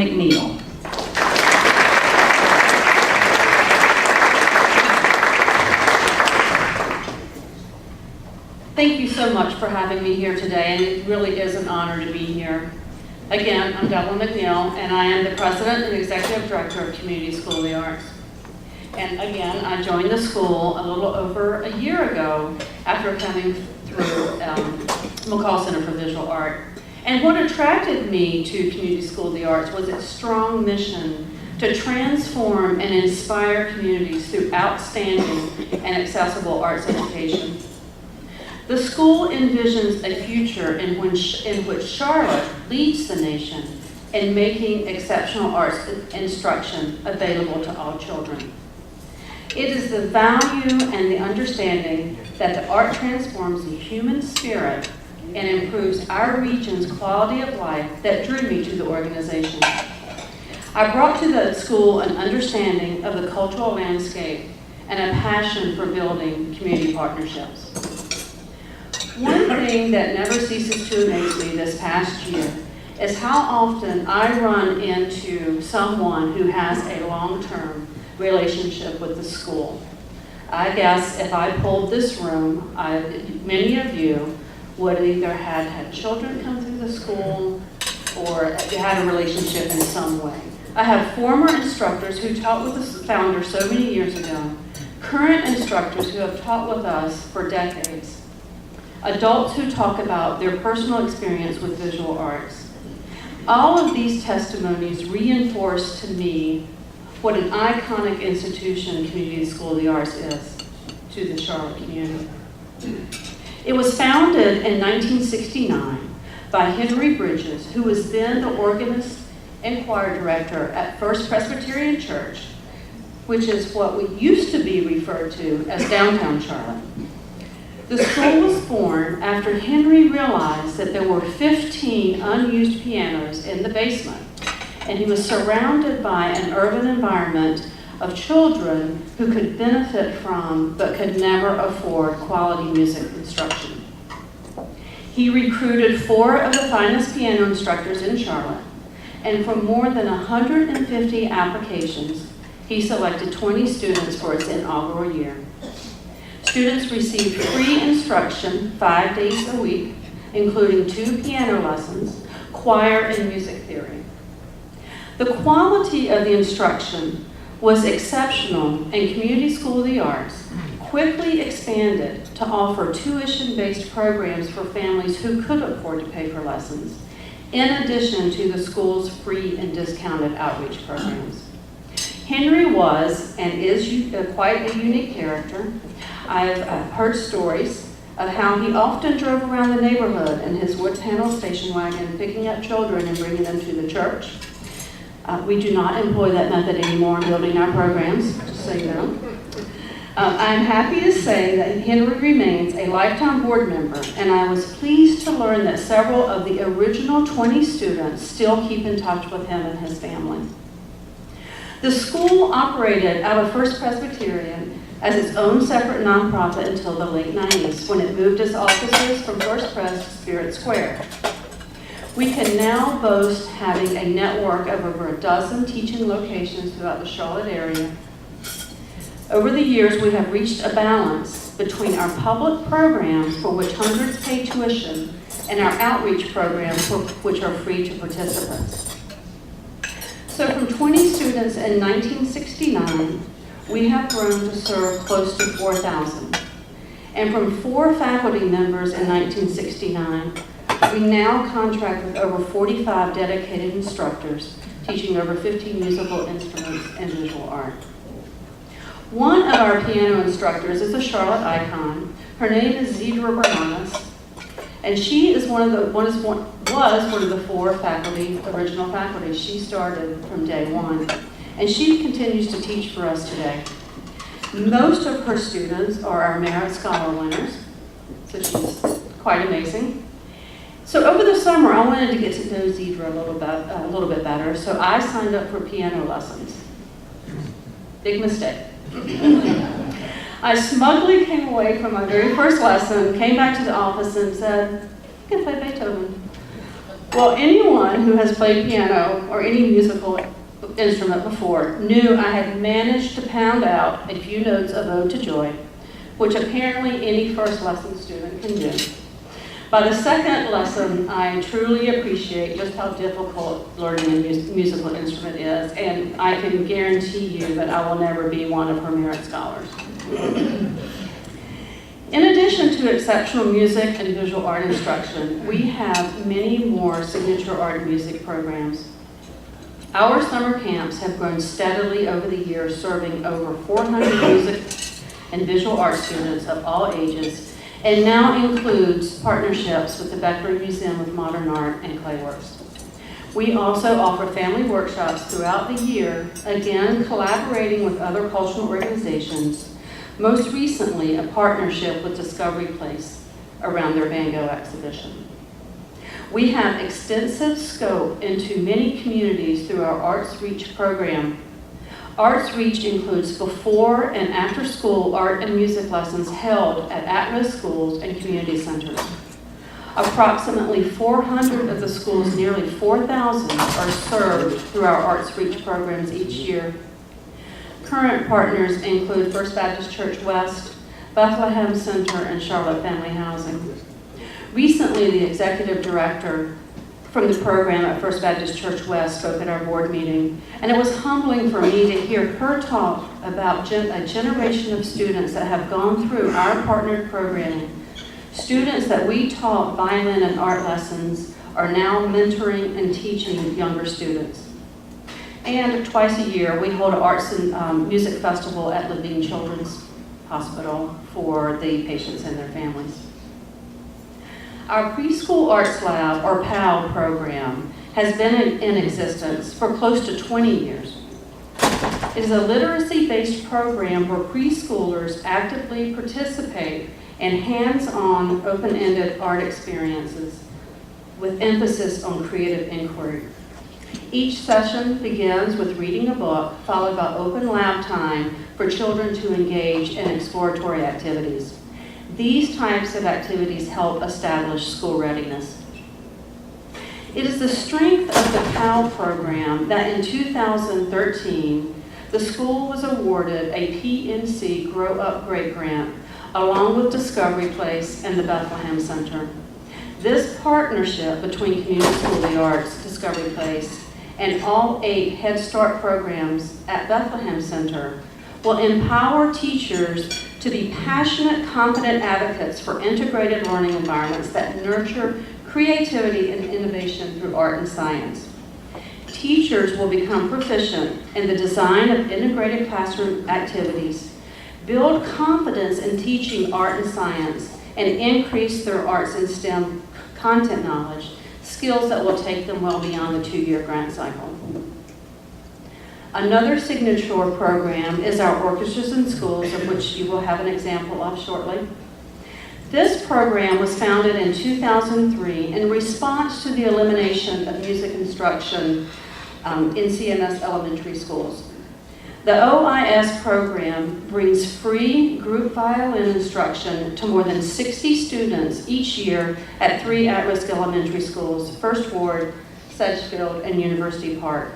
McNeil. Thank you so much for having me here today, and it really is an honor to be here. Again, I'm Devlin McNeil, and I am the President and Executive Director of Community School of the Arts. And again, I joined the school a little over a year ago after coming through McCall Center for Visual Art. And what attracted me to Community School of the Arts was its strong mission to transform and inspire communities through outstanding and accessible arts education. The school envisions a future in which Charlotte leads the nation in making exceptional arts instruction available to all children. It is the value and the understanding that the art transforms the human spirit and improves our region's quality of life that drew me to the organization. I brought to the school an understanding of the cultural landscape and a passion for building community partnerships. One thing that never ceases to amaze me this past year is how often I run into someone who has a long-term relationship with the school. I guess if I pulled this room, many of you would either have had children come through the school or had a relationship in some way. I have former instructors who taught with the founder so many years ago, current instructors who have taught with us for decades, adults who talk about their personal experience with visual arts. All of these testimonies reinforce to me what an iconic institution Community School of the Arts is to the Charlotte community. It was founded in 1969 by Henry Bridges, who was then the organist and choir director at First Presbyterian Church, which is what we used to be referred to as downtown Charlotte. The school was born after Henry realized that there were 15 unused pianos in the basement, and he was surrounded by an urban environment of children who could benefit from but could never afford quality music instruction. He recruited 4 of the finest piano instructors in Charlotte, and from more than 150 applications, he selected 20 students for its inaugural year. Students received free instruction 5 days a week, including 2 piano lessons, choir, and music theory. The quality of the instruction was exceptional, and Community School of the Arts quickly expanded to offer tuition-based programs for families who could afford to pay for lessons, in addition to the school's free and discounted outreach programs. Henry was and is quite a unique character. I've heard stories of how he often drove around the neighborhood in his wood panel station wagon, picking up children and bringing them to the church. We do not employ that method anymore in building our programs, just so you know. I'm happy to say that Henry remains a lifetime board member, and I was pleased to learn that several of the original 20 students still keep in touch with him and his family. The school operated out of First Presbyterian as its own separate nonprofit until the late 90s, when it moved its offices from First Pres to Spirit Square. We can now boast having a network of over a dozen teaching locations throughout the Charlotte area. Over the years, we have reached a balance between our public programs, for which hundreds pay tuition, and our outreach programs, which are free to participants. So from 20 students in 1969, we have grown to serve close to 4,000. And from 4 faculty members in 1969, we now contract with over 45 dedicated instructors, teaching over 50 musical instruments and visual art. One of our piano instructors is a Charlotte icon. Her name is Zedra Bernanus, and she is was one of the 4 faculty, original faculty. She started from day 1, and she continues to teach for us today. Most of her students are our Merit Scholar winners, so she's quite amazing. So over the summer, I wanted to get to know Zedra a little bit better, so I signed up for piano lessons. Big mistake. I smugly came away from my very first lesson, came back to the office and said, I can play Beethoven. Well, anyone who has played piano or any musical instrument before knew I had managed to pound out a few notes of Ode to Joy, which apparently any first lesson student can do. By the second lesson, I truly appreciate just how difficult learning a musical instrument is, and I can guarantee you that I will never be one of her merit scholars. In addition to exceptional music and visual art instruction, we have many more signature art and music programs. Our summer camps have grown steadily over the years, serving over 400 music and visual art students of all ages, and now includes partnerships with the Beckler Museum of Modern Art and Clayworks. We also offer family workshops throughout the year, again collaborating with other cultural organizations, most recently a partnership with Discovery Place around their Van Gogh exhibition. We have extensive scope into many communities through our Arts Reach program. Arts Reach includes before and after school art and music lessons held at at-risk schools and community centers. Approximately 400 of the school's nearly 4,000 are served through our Arts Reach programs each year. Current partners include First Baptist Church West, Bethlehem Center, and Charlotte Family Housing. Recently, the executive director from the program at First Baptist Church West spoke at our board meeting, and it was humbling for me to hear her talk about a generation of students that have gone through our partnered programming. Students that we taught violin and art lessons are now mentoring and teaching younger students. And twice a year, we hold an arts and music festival at Levine Children's Hospital for the patients and their families. Our Preschool Arts Lab, or PAL program, has been in existence for close to 20 years. It is a literacy-based program where preschoolers actively participate in hands-on, open-ended art experiences with emphasis on creative inquiry. Each session begins with reading a book, followed by open lab time for children to engage in exploratory activities. These types of activities help establish school readiness. It is the strength of the PAL program that in 2013, the school was awarded a PNC Grow Up Great Grant, along with Discovery Place and the Bethlehem Center. This partnership between Community School of the Arts, Discovery Place, and all 8 Head Start programs at Bethlehem Center will empower teachers to be passionate, competent advocates for integrated learning environments that nurture creativity and innovation through art and science. Teachers will become proficient in the design of integrated classroom activities, build confidence in teaching art and science, and increase their arts and STEM content knowledge, skills that will take them well beyond the 2-year grant cycle. Another signature program is our Orchestras in Schools, of which you will have an example of shortly. This program was founded in 2003 in response to the elimination of music instruction in CMS elementary schools. The OIS program brings free group violin instruction to more than 60 students each year at 3 at-risk elementary schools, First Ward, Sedgefield, and University Park.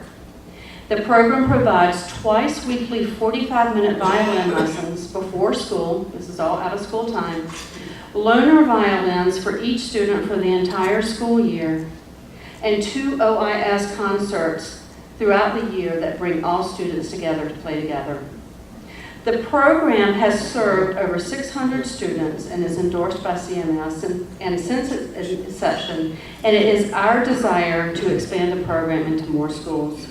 The program provides twice weekly 45-minute violin lessons before school, this is all out of school time, loaner violins for each student for the entire school year, and 2 OIS concerts throughout the year that bring all students together to play together. The program has served over 600 students and is endorsed by CMS and since its inception, and it is our desire to expand the program into more schools.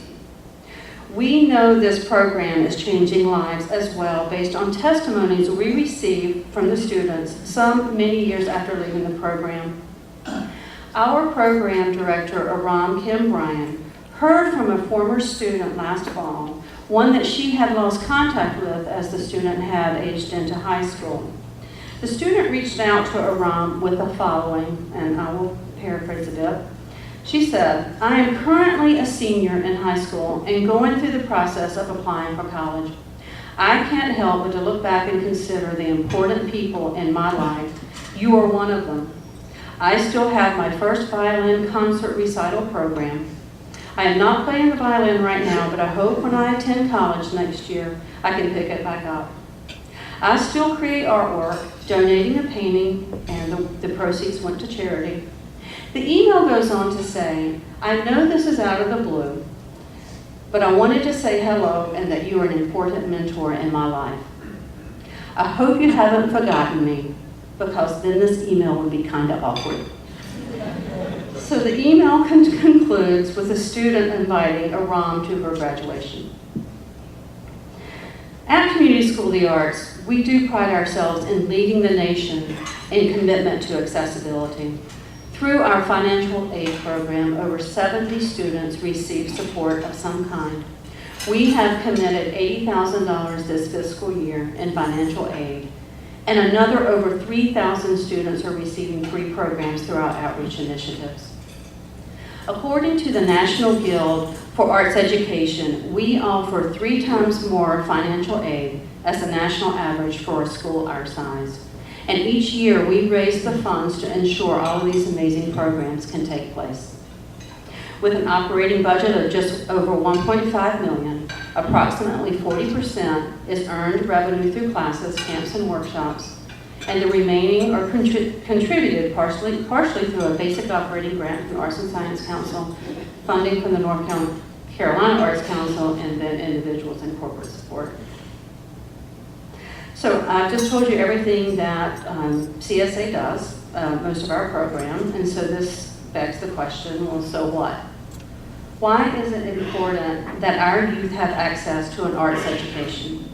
We know this program is changing lives as well based on testimonies we receive from the students, some many years after leaving the program. Our program director, Aram Kim Bryan, heard from a former student last fall, one that she had lost contact with as the student had aged into high school. The student reached out to Aram with the following, and I will paraphrase a bit. She said, "I am currently a senior in high school and going through the process of applying for college. I can't help but to look back and consider the important people in my life. You are one of them. I still have my first violin concert recital program. I am not playing the violin right now, but I hope when I attend college next year, I can pick it back up. I still create artwork, donating a painting, and the proceeds went to charity. The email goes on to say, I know this is out of the blue, but I wanted to say hello and that you are an important mentor in my life. I hope you haven't forgotten me, because then this email would be kind of awkward. So the email concludes with a student inviting a ROM to her graduation. At Community School of the Arts, we do pride ourselves in leading the nation in commitment to accessibility. Through our financial aid program, over 70 students receive support of some kind. We have committed $80,000 this fiscal year in financial aid, and another over 3,000 students are receiving free programs through our outreach initiatives. According to the National Guild for Arts Education, we offer 3 times more financial aid as the national average for a school our size. And each year we raise the funds to ensure all of these amazing programs can take place. With an operating budget of just over $1.5 million, approximately 40% is earned revenue through classes, camps, and workshops, and the remaining are contributed partially through a basic operating grant from the Arts and Science Council, funding from the North Carolina Arts Council, and then individuals and corporate support. So I've just told you everything that CSA does, most of our program, and so this begs the question, well, so what? Why is it important that our youth have access to an arts education?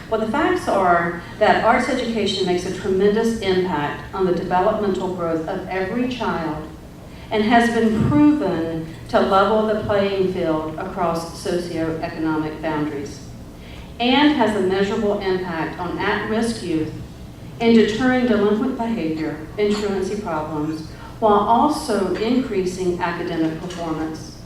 Well, the facts are that arts education makes a tremendous impact on the developmental growth of every child and has been proven to level the playing field across socioeconomic boundaries, and has a measurable impact on at-risk youth in deterring delinquent behavior and truancy problems, while also increasing academic performance.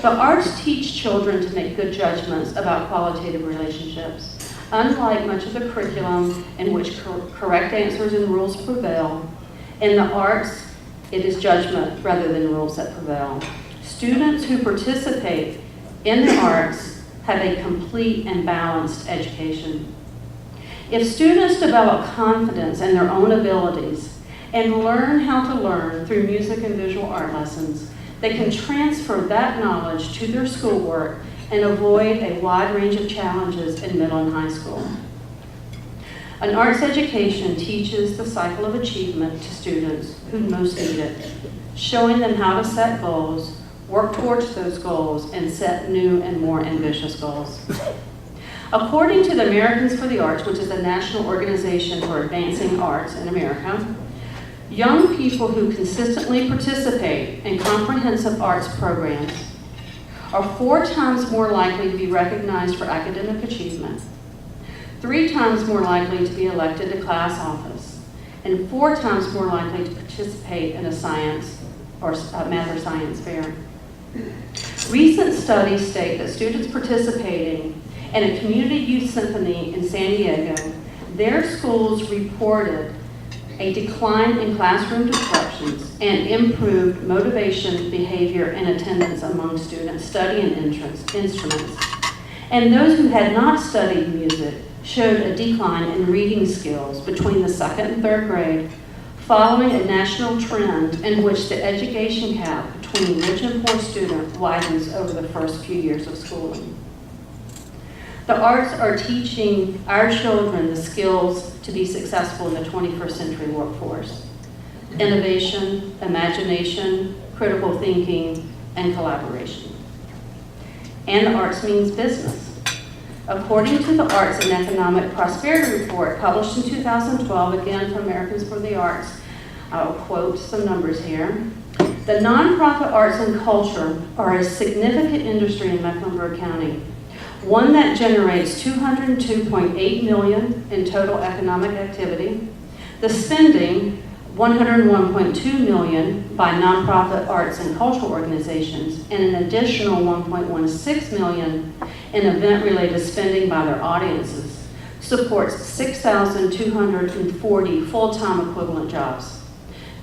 The arts teach children to make good judgments about qualitative relationships. Unlike much of the curriculum in which correct answers and rules prevail, in the arts, it is judgment rather than rules that prevail. Students who participate in the arts have a complete and balanced education. If students develop confidence in their own abilities and learn how to learn through music and visual art lessons, they can transfer that knowledge to their schoolwork and avoid a wide range of challenges in middle and high school. An arts education teaches the cycle of achievement to students who most need it, showing them how to set goals, work towards those goals, and set new and more ambitious goals. According to the Americans for the Arts, which is a national organization for advancing arts in America, young people who consistently participate in comprehensive arts programs are 4 times more likely to be recognized for academic achievement, 3 times more likely to be elected to class office, and 4 times more likely to participate in a science or math or science fair. Recent studies state that students participating in a community youth symphony in San Diego, their schools reported a decline in classroom disruptions and improved motivation, behavior, and attendance among students studying instruments. And those who had not studied music showed a decline in reading skills between the 2nd and 3rd grade, following a national trend in which the education gap between rich and poor students widens over the first few years of schooling. The arts are teaching our children the skills to be successful in the 21st century workforce: innovation, imagination, critical thinking, and collaboration. And the arts means business. According to the Arts and Economic Prosperity Report published in 2012, again from Americans for the Arts, I'll quote some numbers here. The nonprofit arts and culture are a significant industry in Mecklenburg County, one that generates $202.8 million in total economic activity. The spending, $101.2 million by nonprofit arts and cultural organizations, and an additional $1.16 million in event-related spending by their audiences, supports 6,240 full-time equivalent jobs.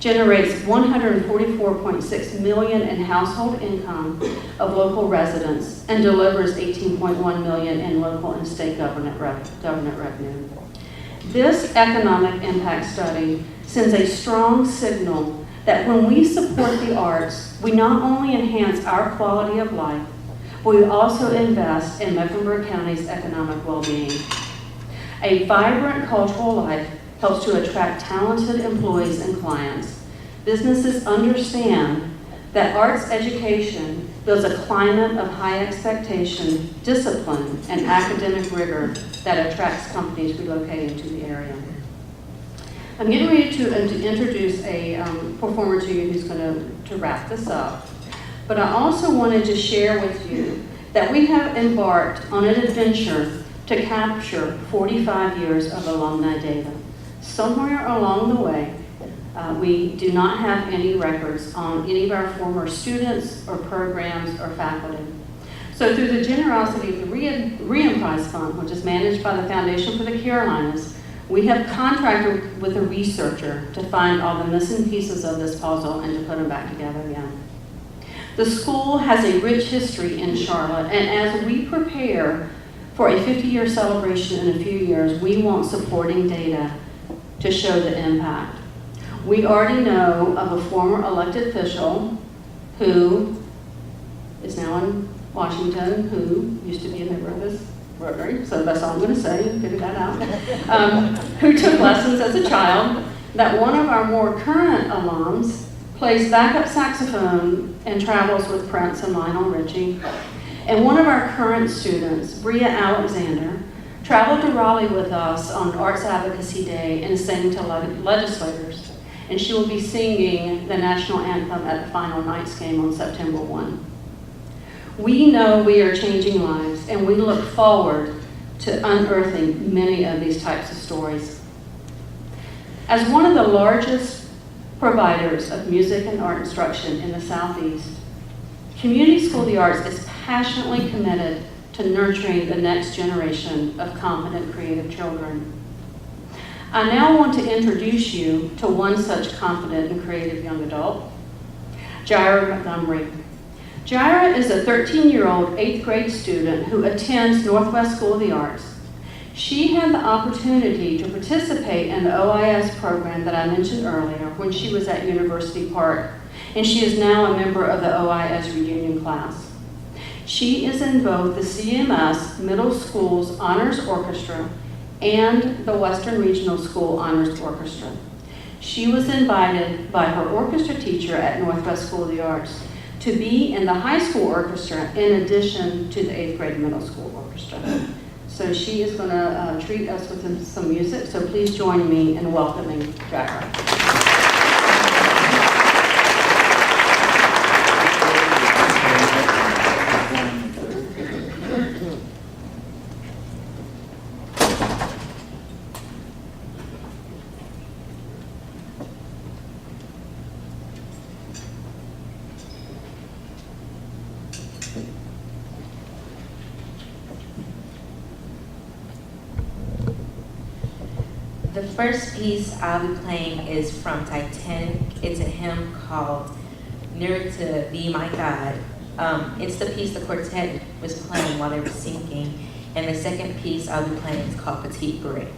generates $144.6 million in household income of local residents and delivers $18.1 million in local and state government revenue. This economic impact study sends a strong signal that when we support the arts, we not only enhance our quality of life, but we also invest in Mecklenburg County's economic well-being. A vibrant cultural life helps to attract talented employees and clients. Businesses understand that arts education builds a climate of high expectation, discipline, and academic rigor that attracts companies relocating to the area. I'm getting ready to introduce a performer to you who's going to wrap this up. But I also wanted to share with you that we have embarked on an adventure to capture 45 years of alumni data. Somewhere along the way, we do not have any records on any of our former students or programs or faculty. So through the generosity of the Reemprise Fund, which is managed by the Foundation for the Carolinas, we have contracted with a researcher to find all the missing pieces of this puzzle and to put them back together again. The school has a rich history in Charlotte, and as we prepare for a 50-year celebration in a few years, we want supporting data to show the impact. We already know of a former elected official who is now in Washington, who used to be a member of this Rotary, so that's all I'm going to say, figure that out, who took lessons as a child, that one of our more current alums plays backup saxophone and travels with Prince and Lionel Richie. And one of our current students, Bria Alexander, traveled to Raleigh with us on Arts Advocacy Day and sang to legislators. And she will be singing the national anthem at the final night's game on September 1. We know we are changing lives, and we look forward to unearthing many of these types of stories. As one of the largest providers of music and art instruction in the Southeast, Community School of the Arts is passionately committed to nurturing the next generation of competent, creative children. I now want to introduce you to one such competent and creative young adult, Jaira Montgomery. Jaira is a 13-year-old 8th grade student who attends Northwest School of the Arts. She had the opportunity to participate in the OIS program that I mentioned earlier when she was at University Park, and she is now a member of the OIS reunion class. She is in both the CMS Middle School's Honors Orchestra and the Western Regional School Honors Orchestra. She was invited by her orchestra teacher at Northwest School of the Arts to be in the high school orchestra in addition to the 8th grade middle school orchestra. So she is going to treat us with some music, so please join me in welcoming Jaira. The first piece I'll be playing is from Titanic. It's a hymn called Nearer to Thee, My God. It's the piece the quartet was playing while they were singing. And the second piece I'll be playing is called Petite Beret.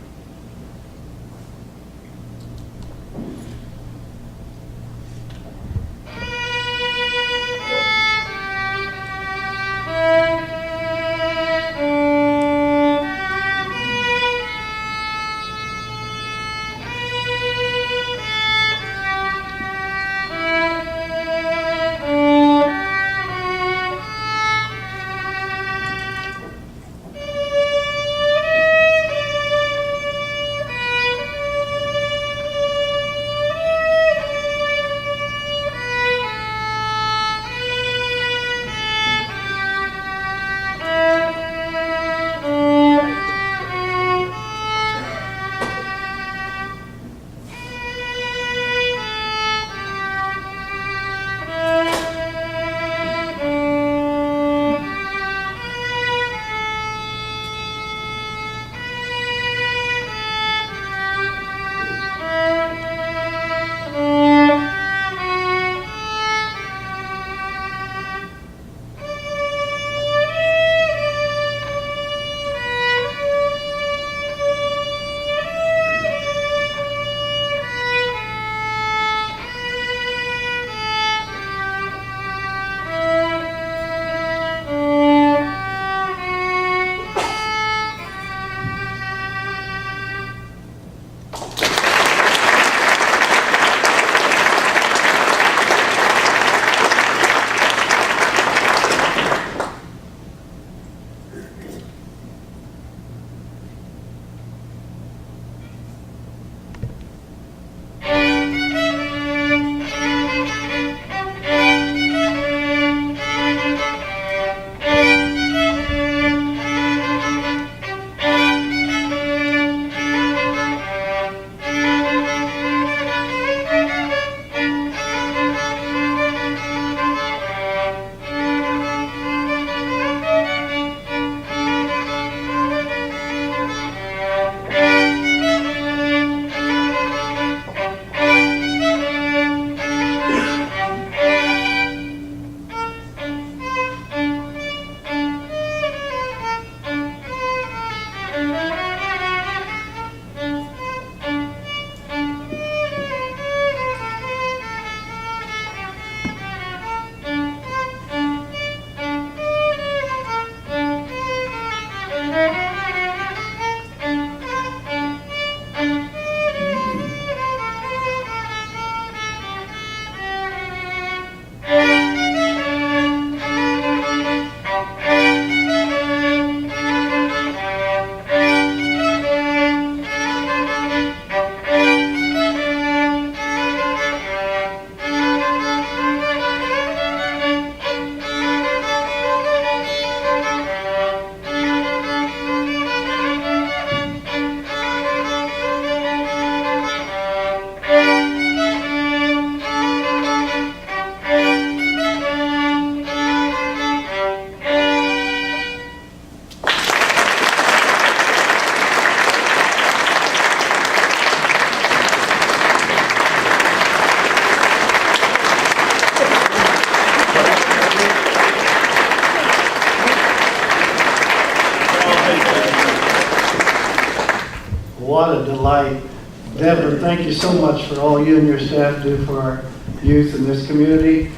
what a delight. Devlin, thank you so much for all you and your staff do for our youth in this community.